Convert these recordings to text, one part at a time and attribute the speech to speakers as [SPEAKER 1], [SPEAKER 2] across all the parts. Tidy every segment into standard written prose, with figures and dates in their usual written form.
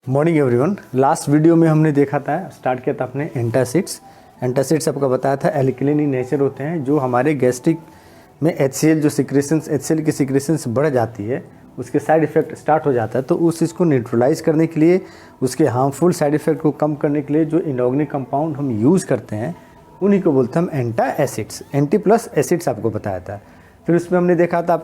[SPEAKER 1] Morning everyone. Last video में हमने देखा था, स्टार्ट किया था अपने एंटासिड्स। एंटासिड्स आपका बताया था एल्कलाइन इन नेचर होते हैं, जो हमारे गैस्ट्रिक में HCl जो सिक्रेशंस HCl की सिक्रेशंस बढ़ जाती है, उसके साइड इफ़ेक्ट स्टार्ट हो जाता है। तो उस चीज़ को न्यूट्रलाइज करने के लिए, उसके हार्मफुल साइड इफ़ेक्ट को कम करने के लिए जो इनऑर्गेनिक कंपाउंड हम यूज़ करते हैं उन्हीं को बोलते हैं हम एंटा एसिड्स। एंटी प्लस एसिड्स आपको बताया था। फिर उसमें हमने देखा था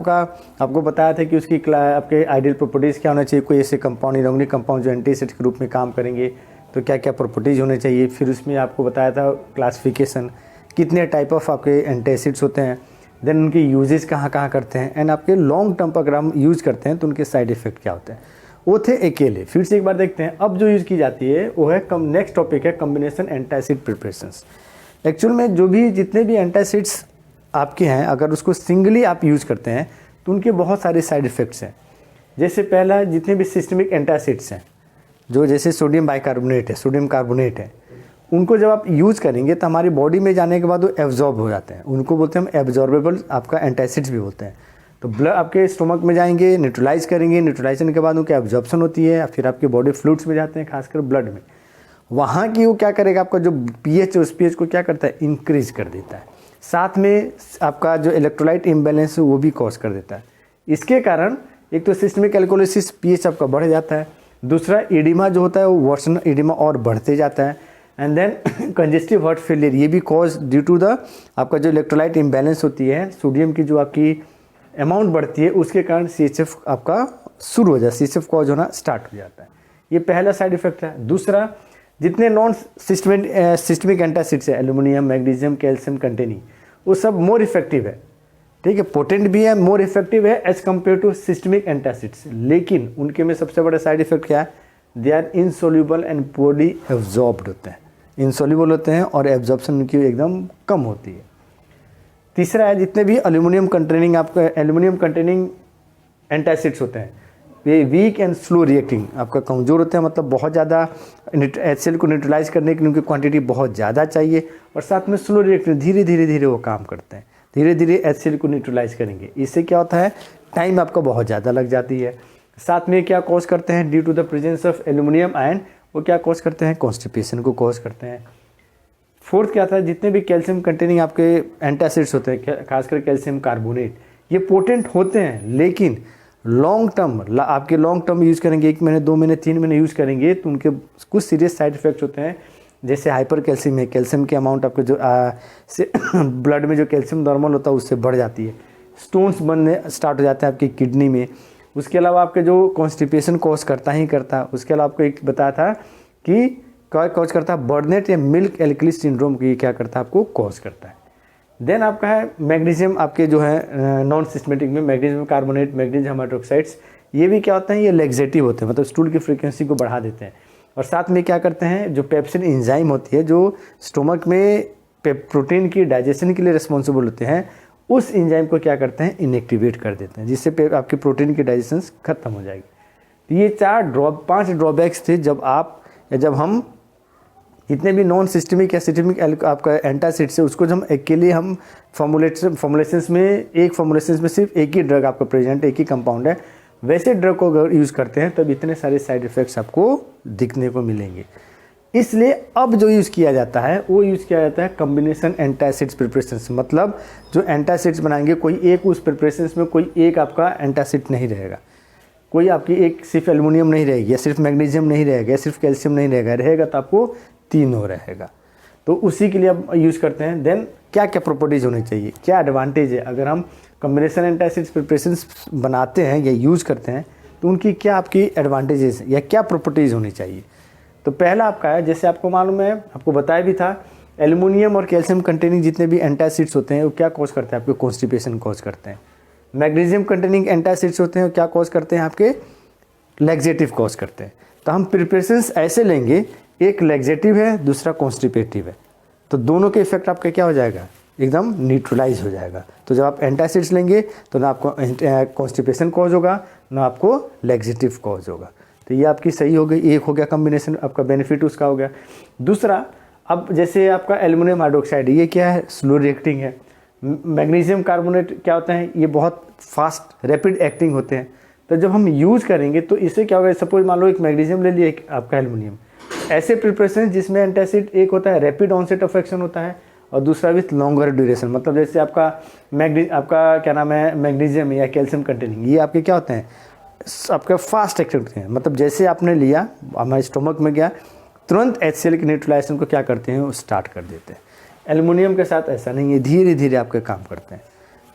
[SPEAKER 1] आपको बताया था कि उसकी आपके आइडियल प्रॉपर्टीज़ क्या होना चाहिए। कोई ऐसे कंपाउंड, इनऑर्गेनिक कंपाउंड जो एंटी एसिड के रूप में काम करेंगे तो क्या क्या प्रॉपर्टीज़ होने चाहिए। फिर उसमें आपको बताया था क्लासिफिकेशन, कितने टाइप ऑफ आपके एंटी एसिड्स होते हैं, देन उनके यूजेस कहाँ कहाँ करते हैं, एंड आपके लॉन्ग टर्म पर अगर हम यूज़ करते हैं तो उनके साइड इफ़ेक्ट क्या होते हैं। वो थे अकेले। फिर से एक बार देखते हैं अब जो यूज़ की जाती है वो है नेक्स्ट टॉपिक है combination anti acid preparations. Actual में जो भी जितने भी एंटी एसिड्स आपके हैं, अगर उसको सिंगली आप यूज़ करते हैं तो उनके बहुत सारे साइड इफ़ेक्ट्स हैं। जैसे पहला, जितने भी सिस्टमिक एंटी एसिड्स हैं, जो जैसे सोडियम बाइकार्बोनेट है, सोडियम कार्बोनेट है, उनको जब आप यूज़ करेंगे तो हमारी बॉडी में जाने के बाद वो एब्जॉर्ब हो जाते हैं। उनको बोलते हैं हम एब्जॉर्बेबल आपका एंटी एसिड्स भी बोलते हैं। तो ब्लड आपके स्टोमक में जाएंगे, न्यूट्रलाइज करेंगे, न्यूट्रलाइजेशन के बाद उनकी एब्जॉर्प्शन होती है, फिर आपके बॉडी फ्लूइड्स में जाते हैं, खासकर ब्लड में। वहाँ की वो क्या करेगा, आपका जो pH है उस pH को क्या करता है, इंक्रीज कर देता है। साथ में आपका जो इलेक्ट्रोलाइट इम्बैलेंस है वो भी कॉज कर देता है। इसके कारण एक तो सिस्टमिक एल्कोलिसिस, pH आपका बढ़ जाता है। दूसरा, एडिमा जो होता है वो वर्सन एडिमा और बढ़ते जाता है। And then congestive heart failure, ये भी कॉज ड्यू टू द आपका जो इलेक्ट्रोलाइट इम्बैलेंस होती है, सोडियम की जो आपकी अमाउंट बढ़ती है उसके कारण CHF आपका शुरू हो जाता है, CHF कॉज होना स्टार्ट हो जाता है। ये पहला साइड इफेक्ट है। दूसरा, जितने नॉन सिस्टमिक एंटासिड्स है, एल्यूमिनियम, मैग्नीशियम, कैल्शियम कंटेनिंग, वो सब मोर इफेक्टिव है, ठीक है, पोटेंट भी है, मोर इफेक्टिव है as compare to systemic antacids. लेकिन उनके में सबसे बड़ा साइड इफेक्ट क्या है, they are insoluble and poorly absorbed होते हैं, इनसोल्यूबल होते हैं और एब्जॉर्प्शन उनकी एकदम कम होती है। तीसरा है, जितने भी एल्यूमिनियम कंटेनिंग एंटासिड्स होते हैं ये वीक एंड स्लो रिएक्टिंग, आपका कमज़ोर होते हैं, मतलब बहुत ज़्यादा HCl को न्यूट्रलाइज करने के लिए उनकी क्वांटिटी बहुत ज़्यादा चाहिए, और साथ में स्लो रिएक्टिंग, धीरे धीरे वो काम करते हैं, धीरे धीरे HCl को न्यूट्रलाइज करेंगे। इससे क्या होता है, टाइम आपका बहुत ज़्यादा लग जाती है। साथ में क्या कॉज करते हैं, due to the presence of aluminium ion, वो क्या कॉज करते हैं, कॉन्स्टिपेशन को कॉज करते हैं। फोर्थ क्या था, जितने भी कैल्शियम कंटेनिंग आपके एंटासिड्स होते हैं, खासकर कैल्शियम कार्बोनेट, ये पोटेंट होते हैं, लेकिन लॉन्ग टर्म यूज़ करेंगे, 1 महीने 2 महीने 3 महीने यूज़ करेंगे तो उनके कुछ सीरियस साइड इफेक्ट्स होते हैं। जैसे हाइपर कैल्शियम है, कैल्शियम की अमाउंट आपके जो ब्लड में जो कैल्शियम नॉर्मल होता है उससे बढ़ जाती है, स्टोन्स बनने स्टार्ट हो जाते हैं आपकी किडनी में। उसके अलावा आपके जो कॉन्स्टिपेशन कॉज करता ही करता है। उसके अलावा आपको एक बताया था कि क्या कॉज करता है, बर्नेट या मिल्क एल्कली सिंड्रोम की क्या करता है, आपको कॉज करता है। देन आपका है मैग्नीशियम, आपके जो है नॉन सिस्टमेटिक में मैग्नीशियम कार्बोनेट, मैग्नीशियम हाइड्रोक्साइड्स, ये भी क्या होते हैं, ये लेग्जेटिव होते हैं, मतलब स्टूल की फ्रीक्वेंसी को बढ़ा देते हैं। और साथ में क्या करते हैं, जो पेप्सिन एंजाइम होती है जो स्टोमक में प्रोटीन की डाइजेशन के लिए रिस्पॉन्सिबल होते हैं, उस एंजाइम को क्या करते हैं, इनएक्टिवेट कर देते हैं, जिससे आपकी प्रोटीन की डाइजेशन खत्म हो जाएगी। तो ये 5 ड्रॉबैक्स थे जब हम जितने भी नॉन सिस्टमिक या सिस्टमिक आपका एंटासिड्स है उसको जब अकेले हम फॉर्मुलेशंस में सिर्फ एक ही ड्रग आपका प्रेजेंट, एक ही कंपाउंड है, वैसे ड्रग को अगर यूज़ करते हैं तब इतने सारे साइड इफ़ेक्ट्स आपको दिखने को मिलेंगे। इसलिए अब जो यूज़ किया जाता है वो यूज़ किया जाता है कॉम्बिनेशन एंटासिड्स प्रिपरेशंस। मतलब जो एंटासिड्स बनाएंगे, कोई एक उस प्रिपरेशंस में कोई एक आपका एंटासिड नहीं रहेगा, कोई आपकी एक सिर्फ एल्यूमिनियम नहीं रहेगी, या सिर्फ मैग्नीशियम नहीं रहेगा, या सिर्फ कैल्शियम नहीं रहेगा तो आपको तीनों रहेगा। तो उसी के लिए अब यूज़ करते हैं। देन क्या क्या प्रॉपर्टीज़ होनी चाहिए, क्या एडवांटेज है अगर हम कॉम्बिनेशन एंटासिड्स प्रिपरेशंस बनाते हैं या यूज़ करते हैं, तो उनकी क्या आपकी एडवांटेजेस या क्या प्रॉपर्टीज़ होनी चाहिए। तो पहला आपका है, जैसे आपको मालूम है, आपको बताया भी था, एल्यूमिनियम और कैल्शियम कंटेनिंग जितने भी एंटासिड्स होते हैं वो क्या कॉज करते हैं, आपके कॉन्स्टिपेशन कॉज करते हैं। मैग्नीशियम कंटेनिंग एंटासिड्स होते हैं वो क्या कॉज करते हैं, आपके लैक्सेटिव कॉज करते हैं। तो हम प्रिपरेशंस ऐसे लेंगे, एक लैक्सेटिव है, दूसरा कॉन्स्टिपेटिव है, तो दोनों के इफेक्ट आपका क्या हो जाएगा, एकदम न्यूट्रलाइज हो जाएगा। तो जब आप एंटासिड्स लेंगे तो ना आपको कॉन्स्टिपेशन कॉज होगा, ना आपको लैक्सेटिव कॉज होगा। तो ये आपकी सही हो गई, एक हो गया कॉम्बिनेशन, आपका बेनिफिट उसका हो गया। दूसरा, अब जैसे आपका एल्यूमिनियम हाइड्रोक्साइड, ये क्या है, स्लो रिएक्टिंग है। मैग्नीशियम कार्बोनेट क्या होते हैं, ये बहुत फास्ट रैपिड एक्टिंग होते हैं। तो जब हम यूज़ करेंगे तो इससे क्या होगा, सपोज मान लो एक मैग्नीशियम ले लिया, एक आपका एल्युमिनियम, ऐसे प्रिपरेशन जिसमें एंटासिड एक होता है रैपिड ऑनसेट ऑफ एक्शन होता है और दूसरा विथ लॉन्गर ड्यूरेशन। मतलब जैसे आपका आपका क्या नाम है मैग्नीशियम या कैल्शियम कंटेनिंग, ये आपके क्या होते हैं, आपका फास्ट एक्शन करते हैं। मतलब जैसे आपने लिया, हमारे स्टोमक में गया, तुरंत HCl के न्यूट्रलाइजेशन को क्या करते हैं, वो स्टार्ट कर देते हैं। एल्युमिनियम के साथ ऐसा नहीं है, धीरे धीरे आपके काम करते हैं।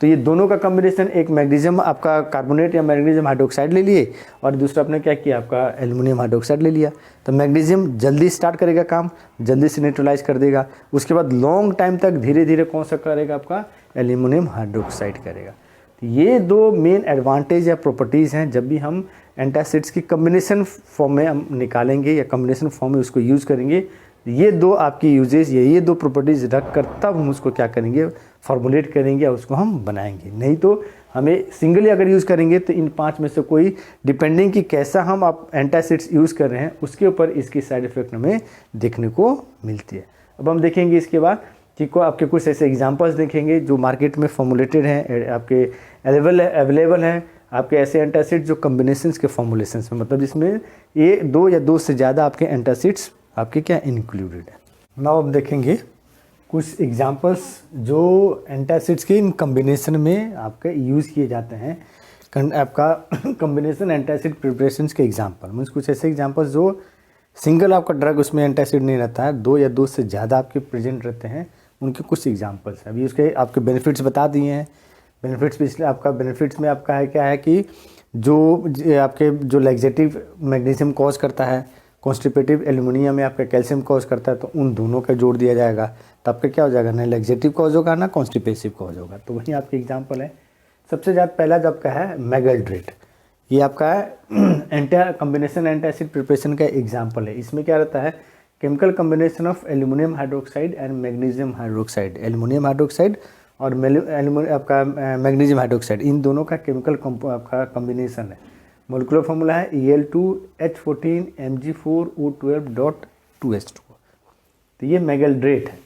[SPEAKER 1] तो ये दोनों का कॉम्बिनेशन, एक मैग्नीशियम आपका कार्बोनेट या मैग्नीशियम हाइड्रोक्साइड ले लिए और दूसरा आपने क्या किया, आपका एल्युमिनियम हाइड्रोक्साइड ले लिया। तो मैग्नीशियम जल्दी स्टार्ट करेगा काम, जल्दी से न्यूट्रलाइज कर देगा। उसके बाद लॉन्ग टाइम तक धीरे धीरे कौन सा करेगा, आपका एल्युमिनियम हाइड्रोक्साइड करेगा। तो ये दो मेन एडवांटेज या प्रॉपर्टीज़ हैं जब भी हम एंटासिड्स की कम्बिनेशन फॉर्म में हम निकालेंगे या कम्बिनेशन फॉर्म में उसको यूज़ करेंगे। ये दो आपकी यूजेज, ये दो प्रॉपर्टीज़ रख कर तब हम उसको क्या करेंगे, फॉर्मुलेट करेंगे और उसको हम बनाएंगे। नहीं तो हमें सिंगली अगर यूज़ करेंगे तो इन 5 में से कोई, डिपेंडिंग कि कैसा हम आप एंटासिड्स यूज़ कर रहे हैं उसके ऊपर इसकी साइड इफ़ेक्ट हमें देखने को मिलती है। अब हम देखेंगे इसके बाद कि को आपके कुछ ऐसे एग्जांपल्स देखेंगे जो मार्केट में फॉर्मुलेटेड हैं, आपके अवेलेबल हैं आपके ऐसे एंटासिड्स जो कम्बिनेशंस के फॉर्मुलेशंस में, मतलब जिसमें ये 2 या 2 से ज़्यादा आपके एंटासिड्स आपके क्या इंक्लूडेड है। नाउ हम देखेंगे कुछ एग्जांपल्स जो एंटासिड्स के इन कम्बिनेशन में आपके यूज़ किए जाते हैं। आपका कम्बिनेशन एंटासिड प्रिपरेशंस के एग्जांपल मीन्स कुछ ऐसे एग्जांपल्स जो सिंगल आपका ड्रग उसमें एंटासिड नहीं रहता है, 2 या 2 से ज़्यादा आपके प्रेजेंट रहते हैं, उनके कुछ एग्जांपल्स हैं। अभी उसके आपके बेनिफिट्स बता दिए हैं। बेनिफिट्स भी इसलिए आपका बेनिफिट्स में आपका है क्या है कि जो आपके जो लैक्सेटिव मैग्नीशियम कॉज करता है, कॉन्स्टिपेटिव एल्युमिनियम में आपका कैल्शियम कॉज करता है, तो उन दोनों का जोड़ दिया जाएगा तो आपका क्या हो जाएगा, ना लैक्सेटिव कॉज होगा ना कॉन्स्टिपेसिव कॉज होगा। तो वही आपके एग्जांपल है। सबसे ज़्यादा पहला जो आपका है मेगल्ड्रेट, ये आपका है कॉम्बिनेशन एंटासिड प्रिपरेशन का एग्जाम्पल है। इसमें क्या रहता है, chemical combination of aluminium hydroxide and magnesium hydroxide, aluminium hydroxide और आपका मैग्नीशियम हाइड्रोक्साइड, इन दोनों का केमिकल आपका कॉम्बिनेशन है। मोलिकुलर फार्मूला है Al2H14 Mg4O12.2H2। तो ये मेगल्ड्रेट है,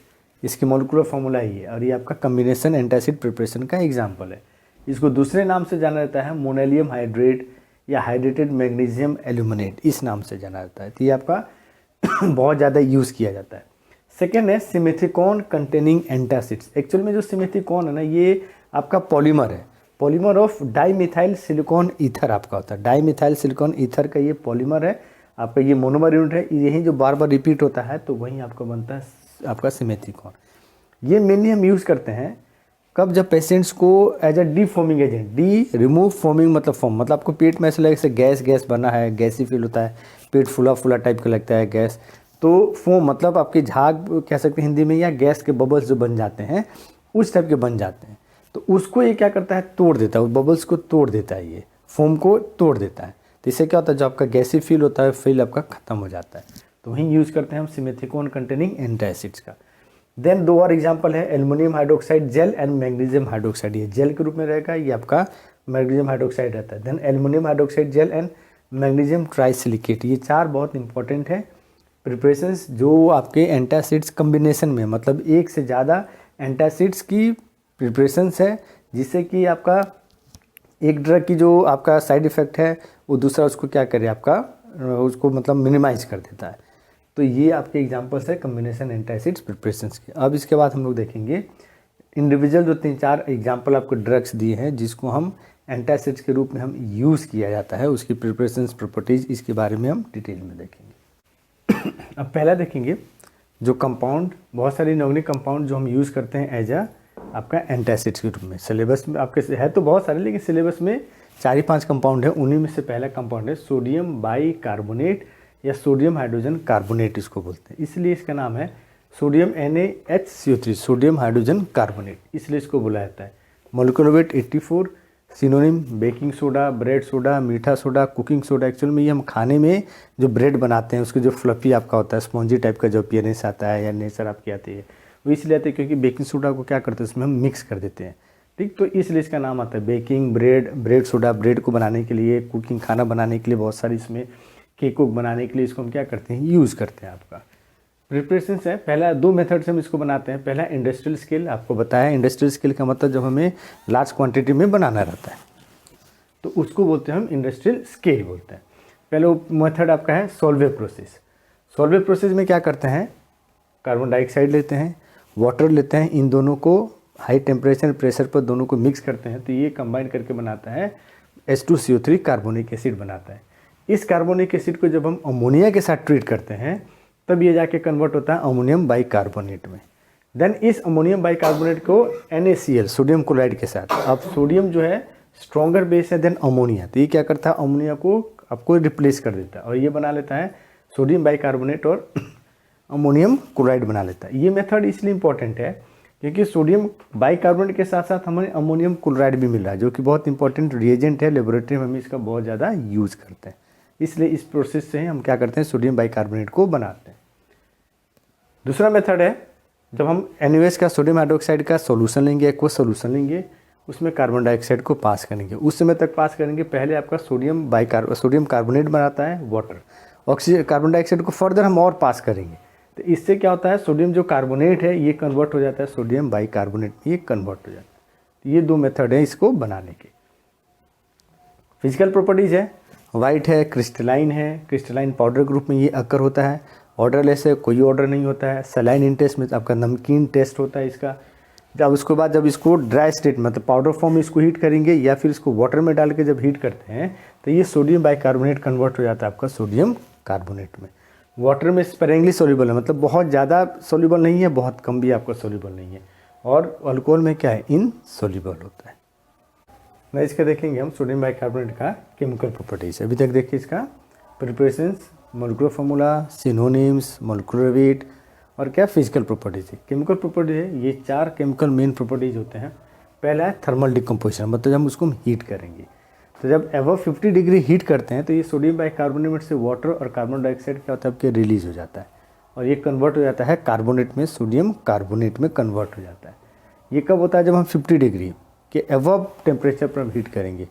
[SPEAKER 1] इसकी मोलिकुलर फार्मूला ही है और ये आपका कॉम्बिनेशन एंटासिड प्रिपरेशन का एग्जाम्पल है। इसको दूसरे नाम से जाना जाता है मोनेलियम हाइड्रेट या हाइड्रेटेड मैग्नीशियम एल्यूमिनेट, इस नाम से जाना जाता है। तो ये आपका बहुत ज़्यादा यूज़ किया जाता है। सेकेंड है सिमेथिकॉन कंटेनिंग एंटासिड्स। एक्चुअल में जो सिमेथिकॉन है ना, ये आपका पॉलीमर है, polymer of dimethyl silicon ether आपका होता है। डाईमिथाइल सिलिकॉन ईथर का ये पॉलीमर है आपका, ये मोनोमर यूनिट है, यही जो बार बार रिपीट होता है तो वहीं आपका बनता है आपका सिमेथिकॉन। ये मेनली हम यूज़ करते हैं कब, जब पेशेंट्स को as a defoaming agent, de remove foaming मतलब फोम, मतलब आपको पेट में ऐसा लगे जैसे गैस बना है, गैसी फील होता है, पेट फुला फुला टाइप का लगता है गैस, तो फोम मतलब आपकी झाग कह सकते हैं हिंदी में, या गैस के बबल्स जो बन जाते हैं उस टाइप के बन जाते हैं। तो उसको ये क्या करता है, तोड़ देता है, उस बबल्स को तोड़ देता है, ये फोम को तोड़ देता है। तो इससे क्या होता है, जो आपका गैसी फील होता है फील आपका ख़त्म हो जाता है। तो वहीं यूज़ करते हैं हम सिमेथिकॉन कंटेनिंग एंटासिड्स का। देन 2 और एग्जांपल है aluminium hydroxide gel and magnesium hydroxide, ये जेल के रूप में रहेगा, ये आपका मैग्नीशियम हाइड्रोक्साइड रहता है। Then aluminium hydroxide gel and magnesium trisilicate, ये 4 बहुत इंपॉर्टेंट है प्रिपरेशंस जो आपके एंटासिड्स कम्बिनेशन में, मतलब एक से ज़्यादा एंटासिड्स की प्रिपरेशंस है, जिससे कि आपका एक ड्रग की जो आपका साइड इफ़ेक्ट है वो दूसरा उसको क्या करे, आपका उसको मतलब मिनिमाइज कर देता है। तो ये आपके एग्जांपल्स है कम्बिनेशन एंटासिड्स प्रिपरेशंस के। अब इसके बाद हम लोग देखेंगे इंडिविजुअल जो 3-4 एग्जांपल आपको ड्रग्स दिए हैं जिसको हम एंटासिड्स के रूप में हम यूज़ किया जाता है, उसकी प्रिपरेशंस प्रॉपर्टीज़, इसके बारे में हम डिटेल में देखेंगे। अब पहला देखेंगे जो कंपाउंड, बहुत सारे इनऑर्गेनिक कंपाउंड जो हम यूज़ करते हैं एज अ आपका एंटासिड्स के रूप में। सिलेबस में आपके है तो बहुत सारे, लेकिन सिलेबस में 4-5 कंपाउंड है, उन्हीं में से पहला कंपाउंड है सोडियम बाइकार्बोनेट या सोडियम हाइड्रोजन कार्बोनेट इसको बोलते हैं, इसलिए इसका नाम है sodium NaHCO3, sodium hydrogen carbonate, इसलिए इसको बोला जाता है। Molecular weight 84, synonym baking soda, bread soda, मीठा सोडा, कुकिंग सोडा। एक्चुअल में ये हम खाने में जो ब्रेड बनाते हैं उसके जो फ्लफी आपका होता है, स्पॉन्जी टाइप का जो अपीयरेंस आता है या नेचर आपकी आती है, वो इसलिए आती है क्योंकि बेकिंग सोडा को क्या करते हैं उसमें हम मिक्स कर देते हैं, ठीक, तो इसलिए इसका नाम आता है बेकिंग ब्रेड सोडा। ब्रेड को बनाने के लिए, कुकिंग खाना बनाने के लिए, बहुत सारी इसमें केक बनाने के लिए इसको हम क्या करते हैं, यूज़ करते हैं। आपका प्रिपरेशंस है, पहला 2 मेथड से हम इसको बनाते हैं। पहला इंडस्ट्रियल स्केल, आपको बताया इंडस्ट्रियल स्केल का मतलब जब हमें लार्ज क्वांटिटी में बनाना रहता है, तो उसको बोलते हैं हम इंडस्ट्रियल स्केल बोलते हैं। पहले मेथड आपका है सोल्वे प्रोसेस। सोल्वे प्रोसेस में क्या करते हैं, कार्बन डाइऑक्साइड लेते हैं, वाटर लेते हैं, इन दोनों को हाई टेम्परेचर प्रेशर पर दोनों को मिक्स करते हैं, तो ये कंबाइन करके बनाता है H2CO3 कार्बोनिक एसिड बनाता है। इस कार्बोनिक एसिड को जब हम अमोनिया के साथ ट्रीट करते हैं तब ये जाके कन्वर्ट होता है अमोनियम बाइकार्बोनेट में। देन इस अमोनियम बाइकार्बोनेट को NaCl सोडियम क्लोराइड के साथ, अब सोडियम जो है स्ट्रॉन्गर बेस है देन अमोनिया, तो ये क्या करता है अमोनिया को आपको रिप्लेस कर देता है और ये बना लेता है सोडियम बाइकार्बोनेट और अमोनियम क्लोराइड बना लेता है। ये मेथड इसलिए इंपॉर्टेंट है क्योंकि सोडियम बाइकार्बोनेट के साथ साथ हमें अमोनियम क्लोराइड भी मिल रहा है, जो कि बहुत इंपॉर्टेंट रिएजेंट है, लेबोरेटरी में हम इसका बहुत ज़्यादा यूज़ करते हैं। इसलिए इस प्रोसेस से हम क्या करते हैं सोडियम बाइकार्बोनेट को बनाते हैं। दूसरा मेथड है जब हम NaOH का सोडियम हाइड्रोक्साइड का सोल्यूशन लेंगे, एक्वस सोल्यूशन लेंगे, उसमें कार्बन डाइऑक्साइड को पास करेंगे। उस समय तक पास करेंगे, पहले आपका सोडियम कार्बोनेट बनाता है वाटर, ऑक्सीजन कार्बन डाइऑक्साइड को फर्दर हम और पास करेंगे, तो इससे क्या होता है सोडियम जो कार्बोनेट है ये कन्वर्ट हो जाता है सोडियम बाइकार्बोनेट में, ये कन्वर्ट हो जाता है। तो ये दो मेथड है इसको बनाने के। फिजिकल प्रॉपर्टीज है, वाइट है, क्रिस्टलाइन है, क्रिस्टलाइन पाउडर ग्रुप में ये अकर होता है, ऑर्डरलेस है, कोई ऑर्डर नहीं होता है, सलाइन इन टेस्ट में आपका नमकीन टेस्ट होता है इसका। जब उसके बाद जब इसको ड्राई स्टेट मतलब पाउडर फॉर्म में इसको हीट करेंगे या फिर इसको वाटर में डाल के जब हीट करते हैं तो ये सोडियम बाइकार्बोनेट कन्वर्ट हो जाता है आपका सोडियम कार्बोनेट में। वाटर में स्पेरेंगली सोल्यूबल है, मतलब बहुत ज़्यादा सोल्यूबल नहीं है, बहुत कम भी आपका सोल्यूबल नहीं है, और अल्कोहल में क्या है इनसोल्यूबल होता है। नेक्स्ट इसका देखेंगे हम सोडियम बाइकार्बोनेट का केमिकल प्रॉपर्टीज। अभी तक देखिए इसका preparations, molecular formula, synonyms, molecular weight और क्या फिजिकल प्रॉपर्टीज है। केमिकल प्रॉपर्टीज है, ये 4 केमिकल मेन प्रॉपर्टीज होते हैं। पहला है थर्मल डिकम्पोजिशन, मतलब जब हम उसको हीट करेंगे तो जब एबव 50 डिग्री हीट करते हैं तो ये सोडियम बाइकार्बोनेट से वाटर और कार्बन डाइऑक्साइड क्या होता है आपके रिलीज हो जाता है और ये कन्वर्ट हो जाता है कार्बोनेट में, सोडियम कार्बोनेट में कन्वर्ट हो जाता है। ये कब होता है जब हम 50 डिग्री के एबव टेम्परेचर पर हम हीट करेंगे,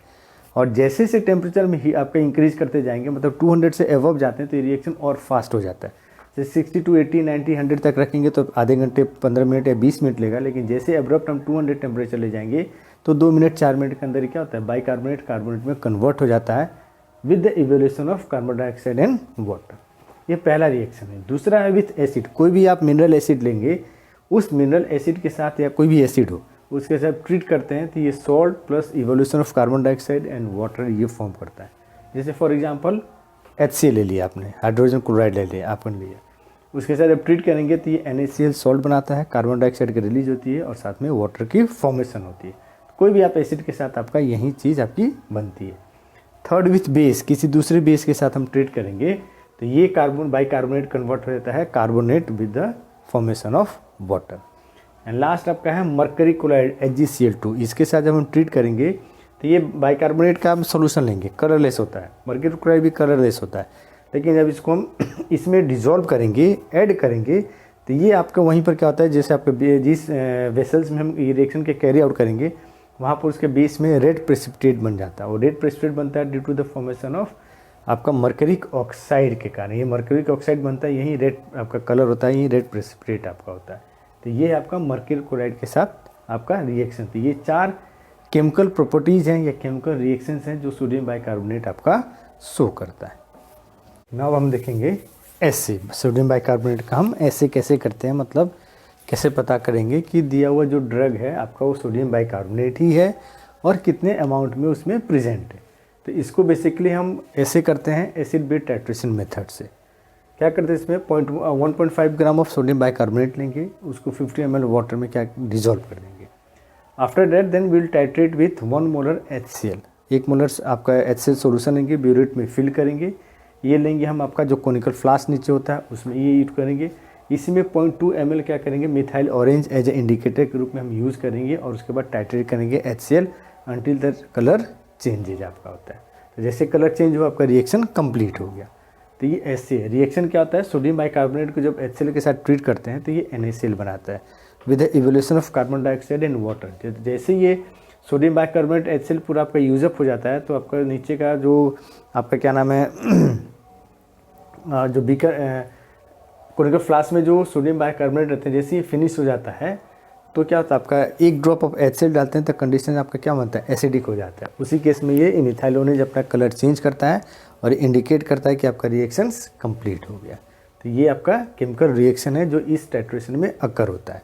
[SPEAKER 1] और जैसे से टेम्परेचर में आपका इंक्रीज करते जाएंगे, मतलब 200 से एबव जाते हैं तो ये रिएक्शन और फास्ट हो जाता है। जैसे 60 to 80, 90, 100 तक रखेंगे तो आधे घंटे 15 मिनट या 20 मिनट लेगा, लेकिन जैसे एब्रप्ट हम 200 टेम्परेचर ले जाएंगे तो 2 मिनट 4 मिनट के अंदर क्या होता है बाइकार्बोनेट कार्बोनेट में कन्वर्ट हो जाता है with the evolution of carbon dioxide and water. ये पहला रिएक्शन है। दूसरा है विथ एसिड। कोई भी आप मिनरल एसिड लेंगे, उस मिनरल एसिड के साथ या कोई भी एसिड हो उसके साथ ट्रीट करते हैं तो ये salt plus evolution of carbon dioxide and water ये फॉर्म करता है। जैसे फॉर एग्जांपल HCl ले लिया आपने, हाइड्रोजन क्लोराइड ले लिया आपने लिया, उसके साथ जब ट्रीट करेंगे तो ये NaCl सॉल्ट बनाता है, कार्बन डाइऑक्साइड की रिलीज होती है और साथ में वाटर की फॉर्मेशन होती है। कोई भी आप एसिड के साथ आपका यही चीज़ आपकी बनती है। थर्ड विथ बेस, किसी दूसरे बेस के साथ हम ट्रीट करेंगे तो ये कार्बन बाइकार्बोनेट कन्वर्ट हो जाता है carbonate with the formation of water. And last आपका है मरकरी क्लोराइड HgCl2। इसके साथ जब हम ट्रीट करेंगे तो ये बाइकार्बोनेट का हम सोल्यूशन लेंगे, कलरलेस होता है, मरकरी क्लोराइड भी कलरलेस होता है, लेकिन जब इसको हम इसमें डिज़ोल्व करेंगे, ऐड करेंगे तो ये आपका वहीं पर क्या होता है, जैसे आपके जिस वेसल्स में हम ये रिएक्शन के कैरी आउट करेंगे वहाँ पर उसके बेस में रेड प्रेसिपिटेट बन जाता है। और रेड प्रेसिपिटेट बनता है due to the formation of आपका मर्करिक ऑक्साइड के कारण। ये मर्करिक ऑक्साइड बनता है, यही रेड आपका कलर होता है, यही रेड प्रेसिपिटेट आपका होता है। तो ये आपका मर्करी क्लोराइड के साथ आपका रिएक्शन। तो ये 4 केमिकल प्रॉपर्टीज़ हैं या केमिकल रिएक्शंस हैं जो सोडियम बाइकार्बोनेट आपका शो करता है। नाउ हम देखेंगे ऐसे सोडियम बाइकार्बोनेट का हम ऐसे कैसे करते हैं, मतलब कैसे पता करेंगे कि दिया हुआ जो ड्रग है आपका वो सोडियम बाइकार्बोनेट ही है और कितने अमाउंट में उसमें प्रेजेंट है। तो इसको बेसिकली हम ऐसे करते हैं एसिड बेस टाइट्रेशन मेथड से। क्या करते हैं, इसमें 1.5 ग्राम ऑफ सोडियम बाइकार्बोनेट लेंगे, उसको 50 ml वाटर में क्या डिजोल्व कर देंगे। After that then will titrate with 1 molar HCl। 1 molar आपका HCl सोल्यूशन लेंगे, ब्यूरेट में फिल करेंगे। ये लेंगे हम आपका जो कोनिकल फ्लास्क नीचे होता है उसमें ये यूज करेंगे। इसी में 0.2 ml क्या करेंगे methyl orange as a indicator के रूप में हम यूज़ करेंगे और उसके बाद टाइट्रेट करेंगे HCl until the colour changes आपका होता है। तो जैसे कलर चेंज हो आपका रिएक्शन कंप्लीट हो गया। तो ये ऐसे है रिएक्शन क्या होता है, सोडियम बाइकार्बोनेट को जब HCl के साथ ट्रीट करते हैं तो ये NaCl बनाता है with the evolution of carbon dioxide and water. जैसे ये सोडियम बाइकार्बोनेट HCl पूरा आपका यूजअप हो जाता है तो आपका नीचे का जो आपका क्या नाम है जो बीकर कोनिकल फ्लास्क में जो सोडियम बाइकार्बोनेट रहते हैं, जैसे ये फिनिश हो जाता है तो क्या होता है आपका एक ड्रॉप ऑफ HCl डालते हैं तो कंडीशन आपका क्या बनता है, एसिडिक हो जाता है। उसी केस में ये इमिथाइलोनेज अपना कलर चेंज करता है और इंडिकेट करता है कि आपका रिएक्शंस कंप्लीट हो गया। तो ये आपका केमिकल रिएक्शन है जो इस टाइट्रेशन में अकर होता है।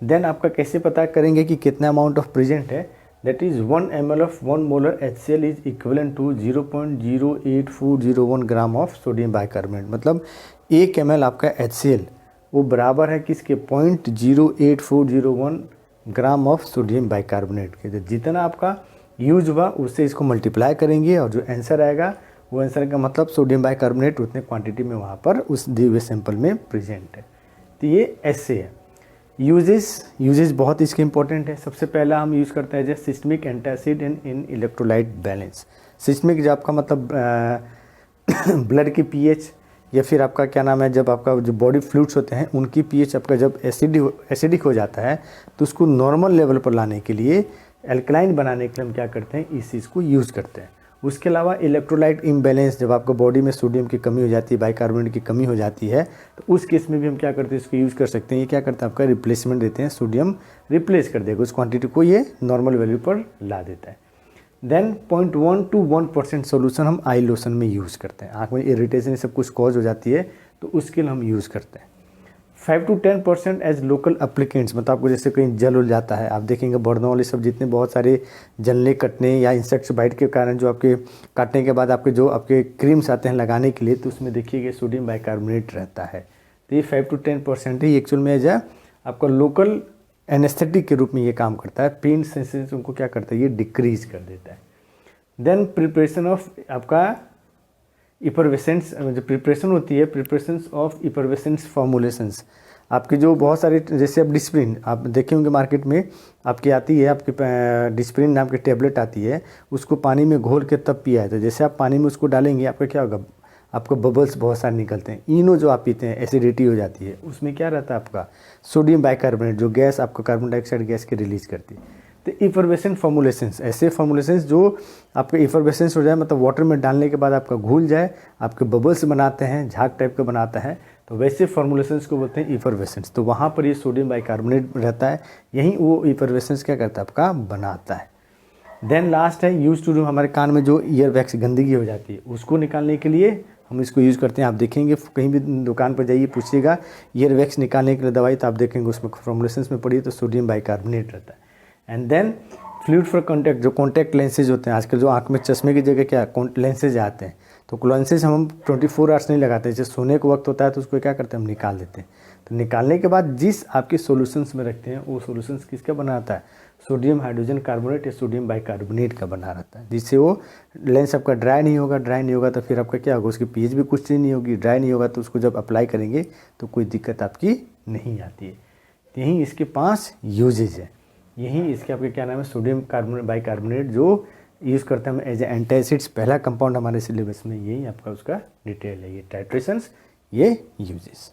[SPEAKER 1] देन आपका कैसे पता करेंगे कि कितना अमाउंट ऑफ प्रेजेंट है, that is 1 ml of 1 molar HCl is equivalent to 0.08401 gram of sodium bicarbonate. मतलब 1 ml आपका HCl वो बराबर है किसके, 0.08401 ग्राम ऑफ सोडियम बाइकार्बोनेट के। तो जितना आपका यूज हुआ उससे इसको मल्टीप्लाई करेंगे और जो आंसर आएगा वो आंसर का मतलब सोडियम बाइकार्बोनेट उतने क्वांटिटी में वहाँ पर उस दिए हुए सैंपल में प्रेजेंट है। तो ये ऐसे है। यूजेस बहुत इसके इंपॉर्टेंट है। सबसे पहला हम यूज़ करते हैं जैसे सिस्टमिक एंटासिड इन इलेक्ट्रोलाइट बैलेंस। सिस्टमिक जो आपका मतलब ब्लड की पीएच या फिर आपका क्या नाम है, जब आपका जो बॉडी फ्लूइड्स होते हैं उनकी पीएच आपका जब एसिडिक हो जाता है तो उसको नॉर्मल लेवल पर लाने के लिए, एल्कलाइन बनाने के लिए हम क्या करते हैं, इस चीज़ को यूज़ करते हैं। उसके अलावा इलेक्ट्रोलाइट इम्बैलेंस, जब आपको बॉडी में सोडियम की कमी हो जाती है, बाइकार्बोनेट की कमी हो जाती है, तो उस केस में भी हम क्या करते हैं, इसको यूज़ कर सकते हैं। ये क्या करता है आपका रिप्लेसमेंट देते हैं, सोडियम रिप्लेस कर देगा, उस क्वांटिटी को ये नॉर्मल वैल्यू पर ला देता है। देन 0.1 to 1% सोल्यूशन हम आई लोशन में यूज़ करते हैं। आँख में इरिटेशन सब कुछ कॉज हो जाती है तो उसके लिए हम यूज़ करते हैं। 5 to 10% एज लोकल एप्लीकेंट्स, मतलब आपको जैसे कहीं जल उल जाता है, आप देखेंगे बर्नौली सब जितने बहुत सारे जलने कटने या इंसेक्ट्स बाइट के कारण जो आपके काटने के बाद आपके जो आपके क्रीम्स आते हैं लगाने के लिए, तो उसमें देखिएगा सोडियम बाइकार्बोनेट रहता है। तो ये 5 to 10% है। ये एक्चुअल में एज आपका लोकल एनेस्थेटिक के रूप में ये काम करता है। पेन सेंसेशन को क्या करता है, ये डिक्रीज कर देता है। देन प्रिपरेशन ऑफ आपका इफरवेसेंट्स, जो प्रिपरेशन होती है, प्रिपरेशन ऑफ इफरवेसेंट्स फॉर्मुलेशंस, आपके जो बहुत सारे जैसे अब डिस्प्रिन आप देखे होंगे मार्केट में आपकी आती है, आपके डिस्प्रिन नाम की टेबलेट आती है, उसको पानी में घोल के तब पिया है। तो जैसे आप पानी में उसको डालेंगे आपका क्या होगा, आपको बबल्स बहुत सारे निकलते हैं। इनो जो आप पीते हैं एसिडिटी हो जाती है, उसमें क्या रहता है आपका सोडियम बाइकार्बोनेट, जो गैस आपको कार्बन डाइऑक्साइड गैस के रिलीज करती है। तो इफरवेसेंट फॉर्मुलेशंस, ऐसे फॉर्मुलेशंस जो आपके इफरवेसेंस हो जाए, मतलब वाटर में डालने के बाद आपका घुल जाए, आपके बबल्स बनाते हैं, झाग टाइप का बनाता है, तो वैसे फॉर्मुलेशंस को बोलते हैं इफरवेसेंट्स। तो वहाँ पर ये सोडियम बाइकार्बोनेट रहता है, यही वो इफरवेसेंस क्या करता है आपका बनाता है। देन लास्ट है यूज टू डू, हमारे कान में जो ईयर वैक्स गंदगी हो जाती है उसको निकालने के लिए हम इसको यूज़ करते हैं। आप देखेंगे कहीं भी दुकान पर जाइए पूछिएगा ईयर वैक्स निकालने के लिए दवाई, तो आप देखेंगे उसमें फॉर्मुलेशंस में पड़ी तो सोडियम बाइकार्बोनेट रहता है। And then fluid for contact, जो कॉन्टैक्ट लेंसेज होते हैं आजकल, जो आंख में चश्मे की जगह क्या लेंसेज आते हैं, तो लेंसेज हम 24 आवर्स नहीं लगाते, जैसे सोने का वक्त होता है तो उसको क्या करते हैं हम निकाल देते हैं। तो निकालने के बाद जिस आपके सॉल्यूशंस में रखते हैं वो सॉल्यूशंस किसका बना रहता है, सोडियम हाइड्रोजन कार्बोनेट या सोडियम बाइकार्बोनेट का बना रहता है, जिससे वो लेंस आपका ड्राई नहीं होगा तो फिर आपका क्या होगा, उसकी पीएच भी कुछ नहीं होगी, ड्राई नहीं होगा तो उसको जब अप्लाई करेंगे तो कोई दिक्कत आपकी नहीं आती है। यही इसके 5 यूजेज है। यही इसके आपके क्या नाम है, सोडियम कार्बोनेट बाइकार्बोनेट जो यूज़ करते हैं हम एज ए एंटासिड्स, पहला कंपाउंड हमारे सिलेबस में, यही आपका उसका डिटेल है। ये टाइट्रेशंस, ये यूजेस।